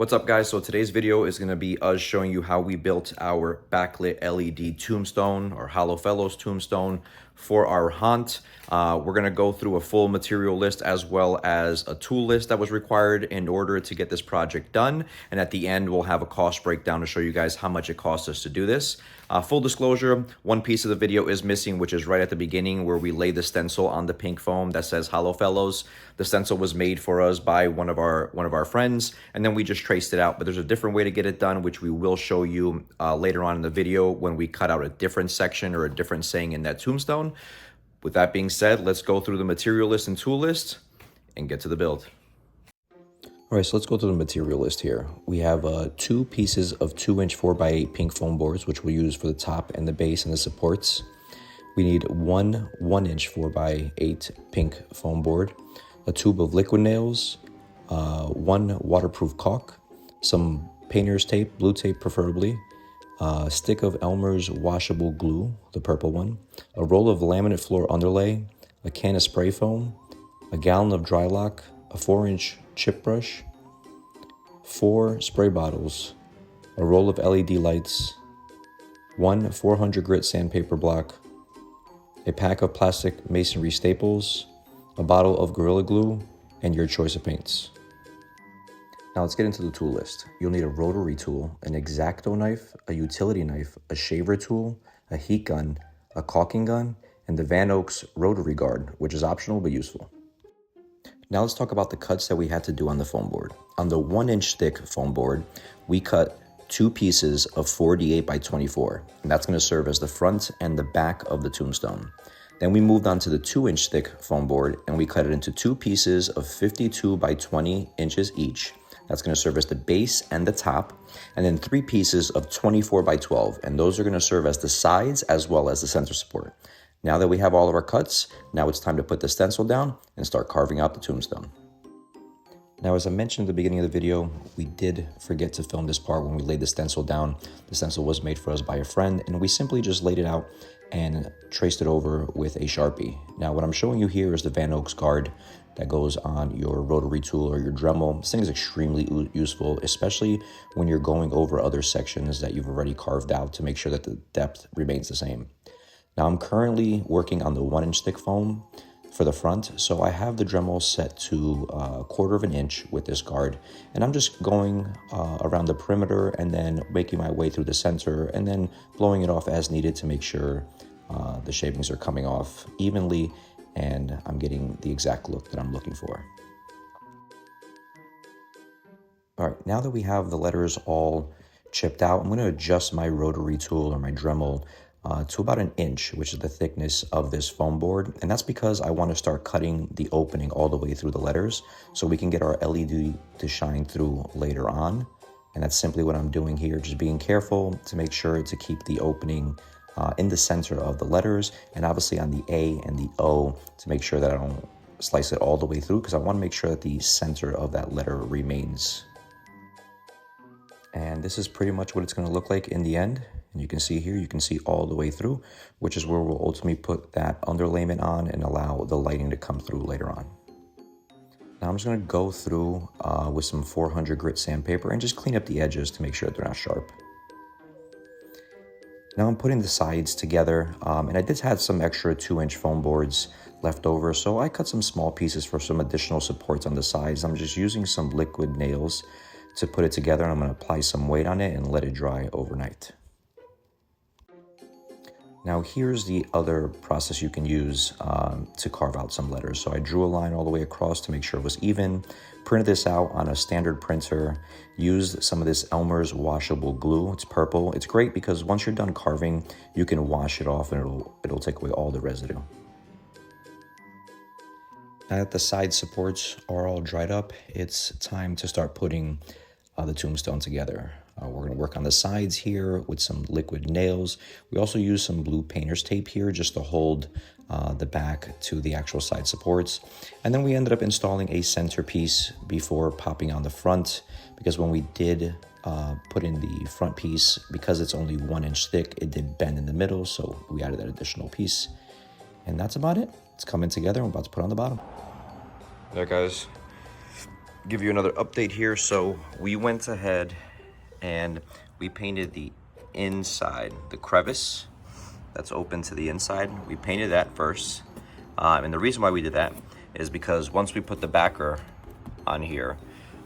What's up, guys? So today's video is going to be us showing you how we built our backlit LED tombstone or Hallow tombstone for our haunt. We're going to go through a full material list as well as a tool list that was required in order to get this project done. And at the end, we'll have a cost breakdown to show you guys how much it cost us to do this. Full disclosure, one piece of the video is missing, which is right at the beginning where we lay the stencil on the pink foam that says Hallow. The stencil was made for us by one of our friends, and then we just traced it out. But there's a different way to get it done, which we will show you later on in the video when we cut out a different section or a different saying in that tombstone. With that being said, let's go through the material list and tool list and get to the build. All right, so let's go through the material list here. We have 2 pieces of 2-inch 4x8 pink foam boards, which we'll use for the top and the base and the supports. We need one 1-inch 4x8 pink foam board, a tube of liquid nails, 1 waterproof caulk, some painter's tape, blue tape preferably, a stick of Elmer's washable glue, the purple one, a roll of laminate floor underlay, a can of spray foam, a gallon of dry lock, a 4-inch chip brush, 4 spray bottles, a roll of LED lights, 1 400 grit sandpaper block, a pack of plastic masonry staples, a bottle of Gorilla Glue, and your choice of paints. Now let's get into the tool list. You'll need a rotary tool, an X-Acto knife, a utility knife, a shaver tool, a heat gun, a caulking gun, and the Van Oaks rotary guard, which is optional but useful. Now let's talk about the cuts that we had to do on the foam board. On the 1-inch thick foam board, we cut 2 pieces of 48 by 24, and that's going to serve as the front and the back of the tombstone. Then we moved on to the 2-inch thick foam board, and we cut it into 2 pieces of 52 by 20 inches each. That's going to serve as the base and the top, and then 3 pieces of 24 by 12, and those are going to serve as the sides as well as the center support. Now that we have all of our cuts, now it's time to put the stencil down and start carving out the tombstone. Now, as I mentioned at the beginning of the video, we did forget to film this part when we laid the stencil down. The stencil was made for us by a friend, and we simply just laid it out and traced it over with a Sharpie. Now, what I'm showing you here is the Van Oaks guard that goes on your rotary tool or your Dremel. This thing is extremely useful, especially when you're going over other sections that you've already carved out to make sure that the depth remains the same. Now, I'm currently working on the 1-inch thick foam for the front, so I have the Dremel set to 1/4 of an inch with this guard, and I'm just going around the perimeter and then making my way through the center and then blowing it off as needed to make sure the shavings are coming off evenly and I'm getting the exact look that I'm looking for. All right, now that we have the letters all chipped out, I'm going to adjust my rotary tool or my Dremel to about 1 inch, which is the thickness of this foam board. And that's because I want to start cutting the opening all the way through the letters so we can get our LED to shine through later on. And that's simply what I'm doing here, just being careful to make sure to keep the opening in the center of the letters, and obviously on the A and the O to make sure that I don't slice it all the way through, because I want to make sure that the center of that letter remains. And this is pretty much what it's going to look like in the end. And you can see here, you can see all the way through, which is where we'll ultimately put that underlayment on and allow the lighting to come through later on. Now I'm just going to go through with some 400 grit sandpaper and just clean up the edges to make sure they're not sharp. Now I'm putting the sides together, and I did have some extra 2-inch foam boards left over, so I cut some small pieces for some additional supports on the sides. I'm just using some liquid nails to put it together, and I'm going to apply some weight on it and let it dry overnight. Now here's the other process you can use to carve out some letters. So I drew a line all the way across to make sure it was even, printed this out on a standard printer, used some of this Elmer's washable glue. It's purple. It's great because once you're done carving, you can wash it off and it'll take away all the residue. Now that the side supports are all dried up, it's time to start putting the tombstone together. We're going to work on the sides here with some liquid nails. We also use some blue painter's tape here just to hold the back to the actual side supports. And then we ended up installing a centerpiece before popping on the front, because when we did put in the front piece, because it's only 1-inch thick, it did bend in the middle, so we added that additional piece. And that's about it. It's coming together. I'm about to put on the bottom. There, guys. Give you another update here. So we went ahead and we painted the inside, the crevice that's open to the inside. We painted that first. And the reason why we did that is because once we put the backer on here,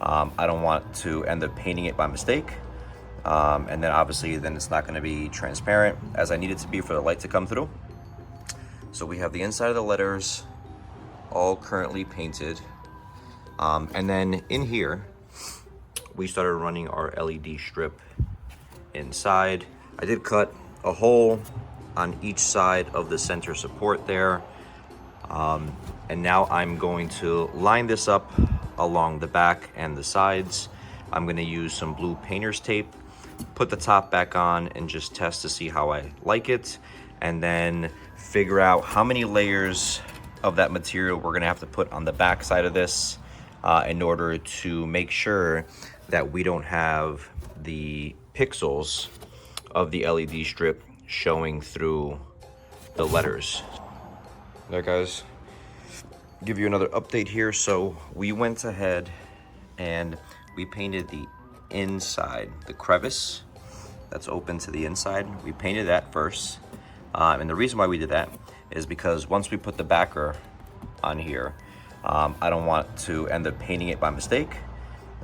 I don't want to end up painting it by mistake. And then obviously then it's not going to be transparent as I need it to be for the light to come through. So we have the inside of the letters all currently painted. And then in here, we started running our LED strip inside. I did cut a hole on each side of the center support there. And now I'm going to line this up along the back and the sides. I'm going to use some blue painter's tape, put the top back on, and just test to see how I like it, and then figure out how many layers of that material we're going to have to put on the back side of this in order to make sure that we don't have the pixels of the LED strip showing through the letters. There, guys, give you another update here. So we went ahead and we painted the inside, the crevice that's open to the inside. We painted that first. And the reason why we did that is because once we put the backer on here, I don't want to end up painting it by mistake.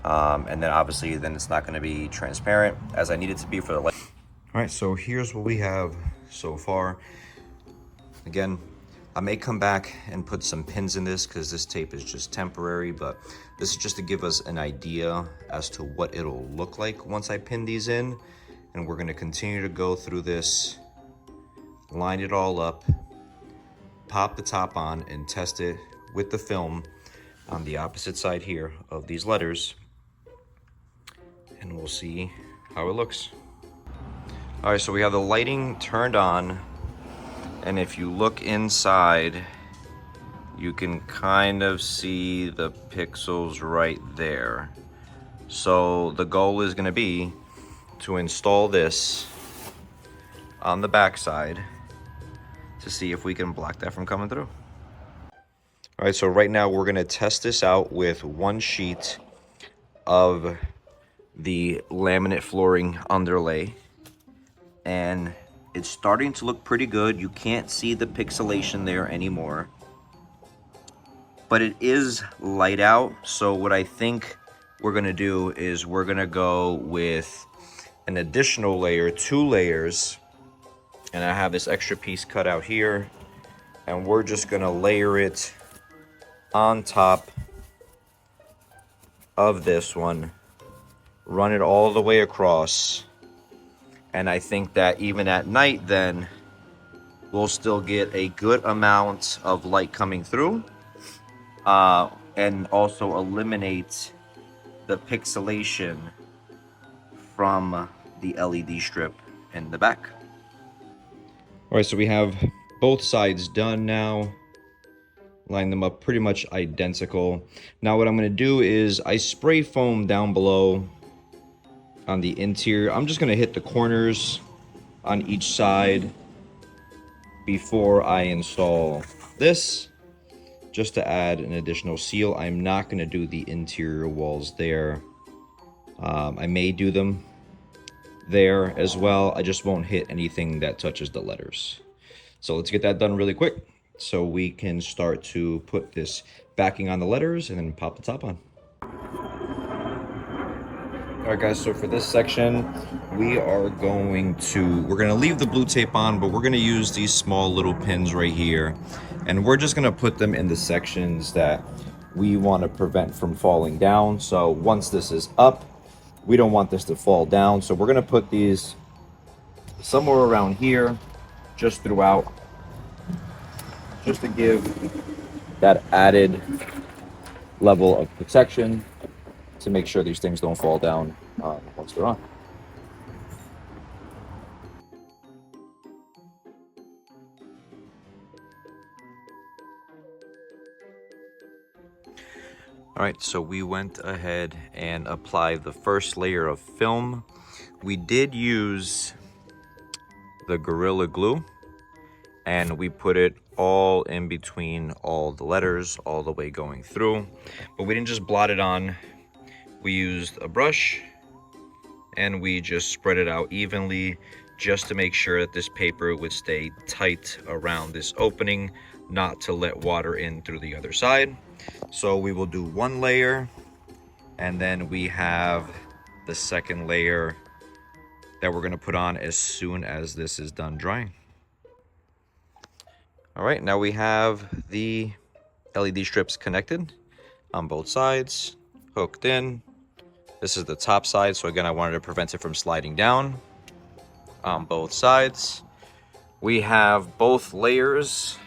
And then obviously then it's not going to be transparent as I need it to be for the light. All right, so here's what we have so far. Again, I may come back and put some pins in this because this tape is just temporary, but this is just to give us an idea as to what it'll look like once I pin these in. And we're going to continue to go through this, line it all up, pop the top on, and test it with the film on the opposite side here of these letters. And we'll see how it looks. All right, so we have the lighting turned on. And if you look inside, you can kind of see the pixels right there. So the goal is gonna be to install this on the back side to see if we can block that from coming through. All right, so right now we're gonna test this out with one sheet of the laminate flooring underlay. And it's starting to look pretty good. You can't see the pixelation there anymore, but it is light out. So what I think we're gonna do is we're gonna go with an additional layer, 2 layers, and I have this extra piece cut out here, and we're just gonna layer it on top of this one, run it all the way across. And I think that even at night then, we'll still get a good amount of light coming through, and also eliminate the pixelation from the LED strip in the back. All right, so we have both sides done now. Line them up pretty much identical. Now what I'm gonna do is I spray foam down below on the interior. I'm just gonna hit the corners on each side before I install this, just to add an additional seal. I'm not gonna do the interior walls there. I may do them there as well. I just won't hit anything that touches the letters. So let's get that done really quick so we can start to put this backing on the letters and then pop the top on. All right, guys, so for this section, we're gonna leave the blue tape on, but we're gonna use these small little pins right here, and we're just gonna put them in the sections that we want to prevent from falling down. So once this is up, we don't want this to fall down. So we're gonna put these somewhere around here, just throughout, just to give that added level of protection to make sure these things don't fall down once they're on. All right, so we went ahead and applied the first layer of film. We did use the Gorilla Glue, and we put it all in between all the letters, all the way going through. But we didn't just blot it on. We used a brush and we just spread it out evenly just to make sure that this paper would stay tight around this opening, not to let water in through the other side. So we will do one layer, and then we have the second layer that we're gonna put on as soon as this is done drying. All right, now we have the LED strips connected on both sides, hooked in. This is the top side, so again, I wanted to prevent it from sliding down on both sides. We have both layers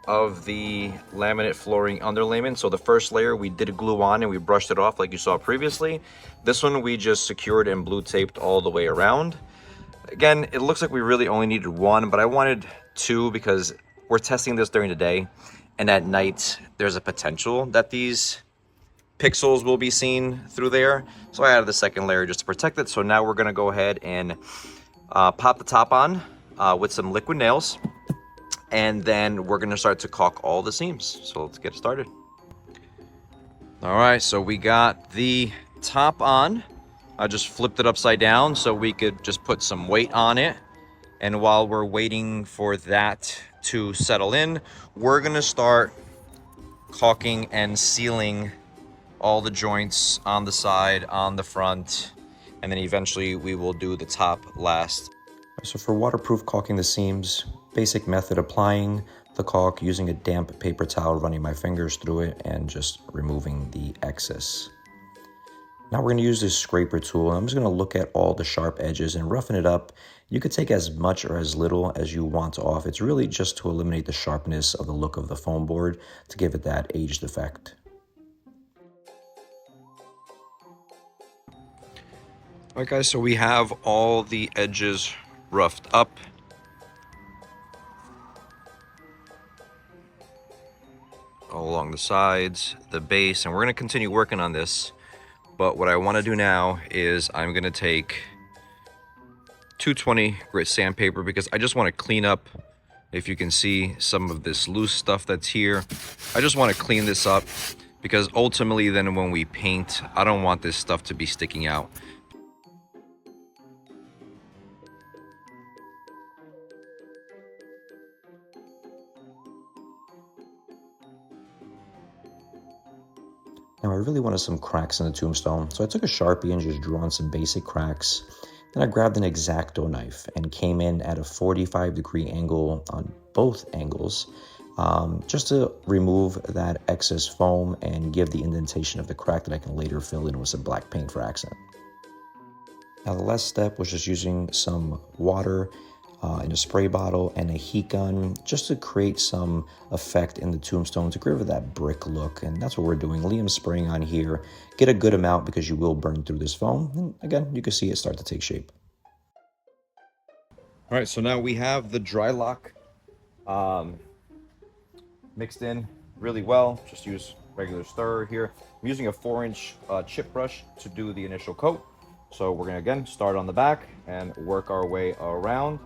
of the laminate flooring underlayment. So the first layer we did glue on and we brushed it off like you saw previously. This one we just secured and blue taped all the way around. Again, it looks like we really only needed one, but I wanted two because we're testing this during the day, and at night there's a potential that these pixels will be seen through there. So I added the second layer just to protect it. So now we're gonna go ahead and pop the top on with some liquid nails, and then we're gonna start to caulk all the seams. So let's get started. All right, so we got the top on. I just flipped it upside down so we could just put some weight on it. And while we're waiting for that to settle in, we're gonna start caulking and sealing all the joints on the side, on the front, and then eventually we will do the top last. So for waterproof caulking the seams, basic method: applying the caulk using a damp paper towel, running my fingers through it and just removing the excess. Now we're gonna use this scraper tool. I'm just gonna look at all the sharp edges and roughen it up. You could take as much or as little as you want off. It's really just to eliminate the sharpness of the look of the foam board, to give it that aged effect. All right guys, so we have all the edges roughed up. All along the sides, the base, and we're gonna continue working on this. But what I wanna do now is I'm gonna take 220 grit sandpaper because I just wanna clean up, if you can see some of this loose stuff that's here. I just wanna clean this up because ultimately then when we paint, I don't want this stuff to be sticking out. Now I really wanted some cracks in the tombstone, so I took a Sharpie and just drew on some basic cracks. Then I grabbed an X-Acto knife and came in at a 45-degree angle on both angles, just to remove that excess foam and give the indentation of the crack that I can later fill in with some black paint for accent. Now the last step was just using some water in a spray bottle and a heat gun just to create some effect in the tombstone to give it that brick look. And that's what we're doing. Liam's spraying on here. Get a good amount because you will burn through this foam. And again, you can see it start to take shape. All right, so now we have the dry lock mixed in really well. Just use regular stirrer here. I'm using a 4-inch chip brush to do the initial coat. So we're gonna again start on the back and work our way around.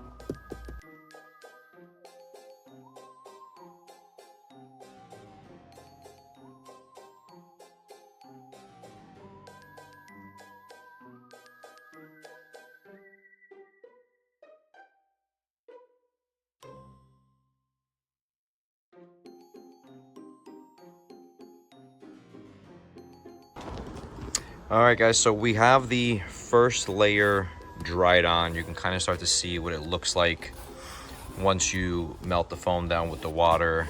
All right guys, so we have the first layer dried on. You can kind of start to see what it looks like once you melt the foam down with the water.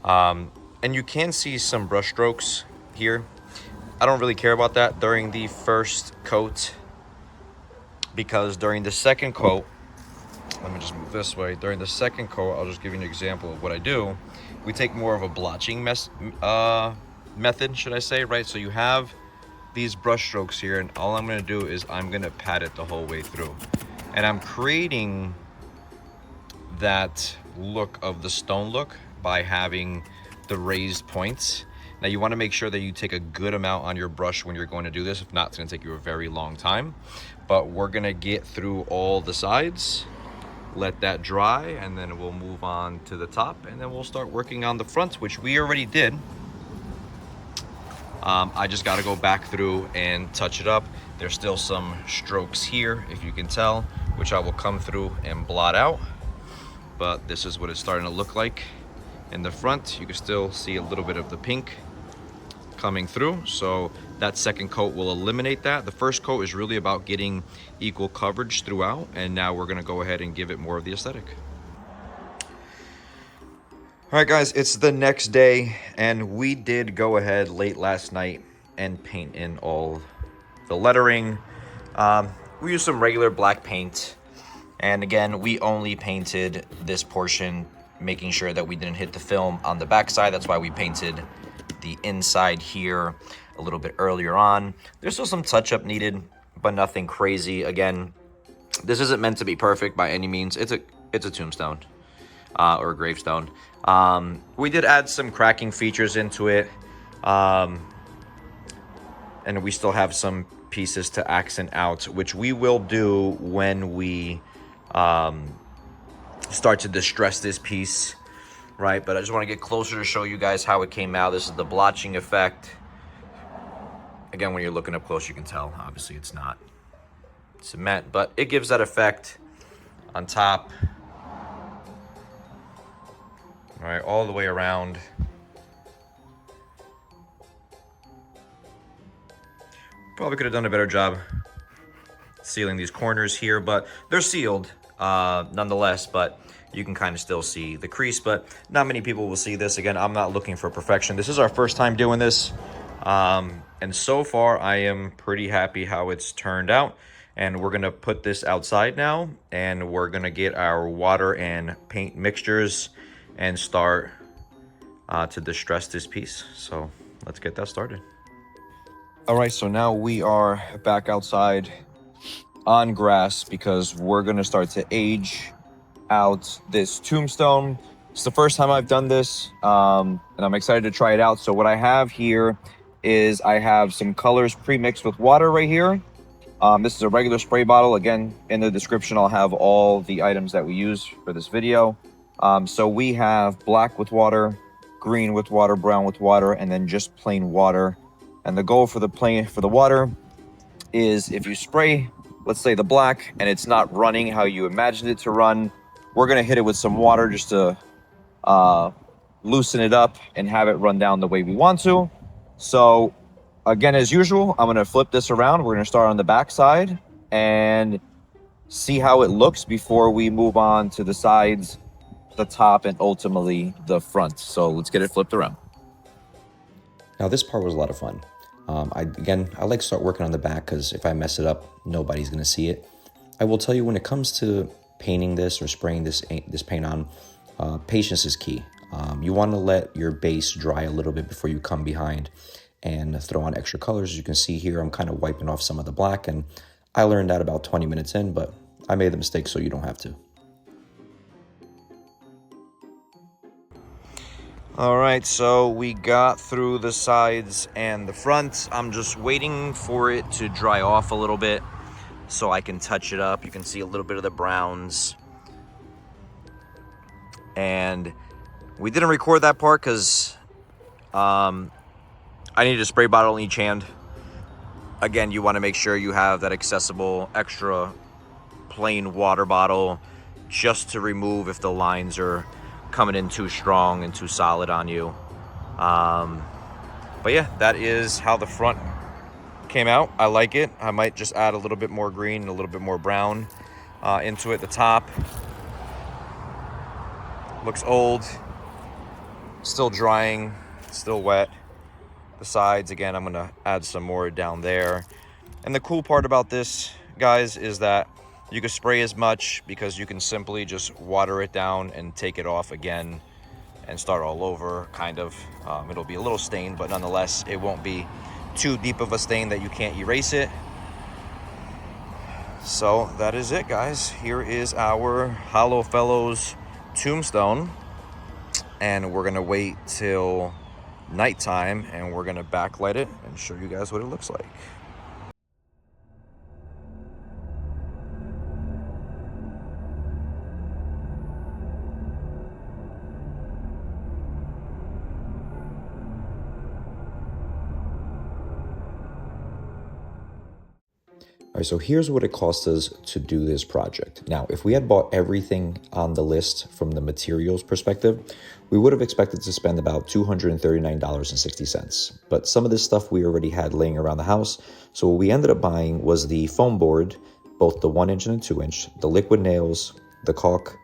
And you can see some brush strokes here. I don't really care about that during the first coat, because during the second coat, let me just move this way. During the second coat, I'll just give you an example of what I do. We take more of a blotching method, should I say, right? So you have these brush strokes here, and all I'm gonna do is I'm gonna pat it the whole way through. And I'm creating that look of the stone look by having the raised points. Now you wanna make sure that you take a good amount on your brush when you're going to do this. If not, it's gonna take you a very long time. But we're gonna get through all the sides let that dry, and then we'll move on to the top, and then we'll start working on the front, which we already did. I just got to go back through and touch it up. There's still some strokes here, if you can tell, which I will come through and blot out. But this is what it's starting to look like in the front. You can still see a little bit of the pink coming through, so that second coat will eliminate that. The first coat is really about getting equal coverage throughout, and now we're gonna go ahead and give it more of the aesthetic. All right, guys, it's the next day, and we did go ahead late last night and paint in all the lettering. We used some regular black paint, and again, we only painted this portion, making sure that we didn't hit the film on the backside. That's why we painted the inside here a little bit earlier on. There's still some touch-up needed, but nothing crazy. Again, this isn't meant to be perfect by any means. It's a tombstone or a gravestone. We did add some cracking features into it, and we still have some pieces to accent out, which we will do when we start to distress this piece, right? But I just want to get closer to show you guys how it came out. This is the blotching effect. Again, when you're looking up close, you can tell, obviously it's not cement, but it gives that effect on top. All right, all the way around. Probably could have done a better job sealing these corners here, but they're sealed nonetheless, but you can kind of still see the crease, but not many people will see this. Again, I'm not looking for perfection. This is our first time doing this, and so far I am pretty happy how it's turned out. And we're gonna put this outside now, and we're gonna get our water and paint mixtures and start to distress this piece. So let's get that started. All right, so now we are back outside on grass because we're gonna start to age out this tombstone. It's the first time I've done this, and I'm excited to try it out. So what I have here is I have some colors pre-mixed with water right here. This is a regular spray bottle. Again, in the description, I'll have all the items that we use for this video. So we have black with water, green with water, brown with water, and then just plain water. And the goal for the water is if you spray, let's say the black, and it's not running how you imagined it to run, we're gonna hit it with some water just to loosen it up and have it run down the way we want to. So again, as usual, I'm gonna flip this around. We're gonna start on the back side and see how it looks before we move on to the sides, the top, and ultimately the front. So let's get it flipped around. Now this part was a lot of fun. I like to start working on the back because if I mess it up, nobody's gonna see it. I will tell you, when it comes to painting this or spraying this paint on, patience is key. You want to let your base dry a little bit before you come behind and throw on extra colors. As you can see here, I'm kind of wiping off some of the black, and I learned that about 20 minutes in, but I made the mistake so you don't have to. All right, so we got through the sides and the front. I'm just waiting for it to dry off a little bit so I can touch it up. You can see a little bit of the browns. And we didn't record that part because I needed a spray bottle in each hand. Again, you want to make sure you have that accessible extra plain water bottle just to remove if the lines are coming in too strong and too solid on you. But yeah, that is how the front came out. I like it. I might just add a little bit more green and a little bit more brown into it. The top looks old, still drying, still wet. The sides, again, I'm gonna add some more down there. And the cool part about this, guys, is that you can spray as much because you can simply just water it down and take it off again and start all over, kind of. It'll be a little stained, but nonetheless, it won't be too deep of a stain that you can't erase it. So that is it, guys. Here is our Hallow Fellows tombstone. And we're gonna wait till nighttime and we're gonna backlight it and show you guys what it looks like. All right, so here's what it cost us to do this project. Now, if we had bought everything on the list from the materials perspective, we would have expected to spend about $239.60. But some of this stuff we already had laying around the house. So what we ended up buying was the foam board, both the 1 inch and the 2 inch, the liquid nails, the caulk,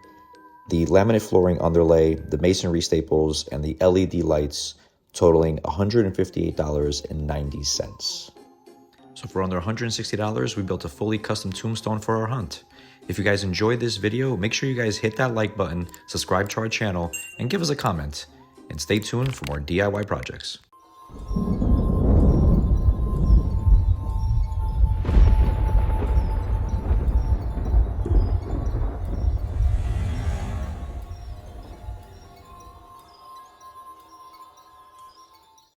the laminate flooring underlay, the masonry staples, and the LED lights, totaling $158.90. So for under $160, we built a fully custom tombstone for our hunt. If you guys enjoyed this video, make sure you guys hit that like button, subscribe to our channel, and give us a comment. And stay tuned for more DIY projects.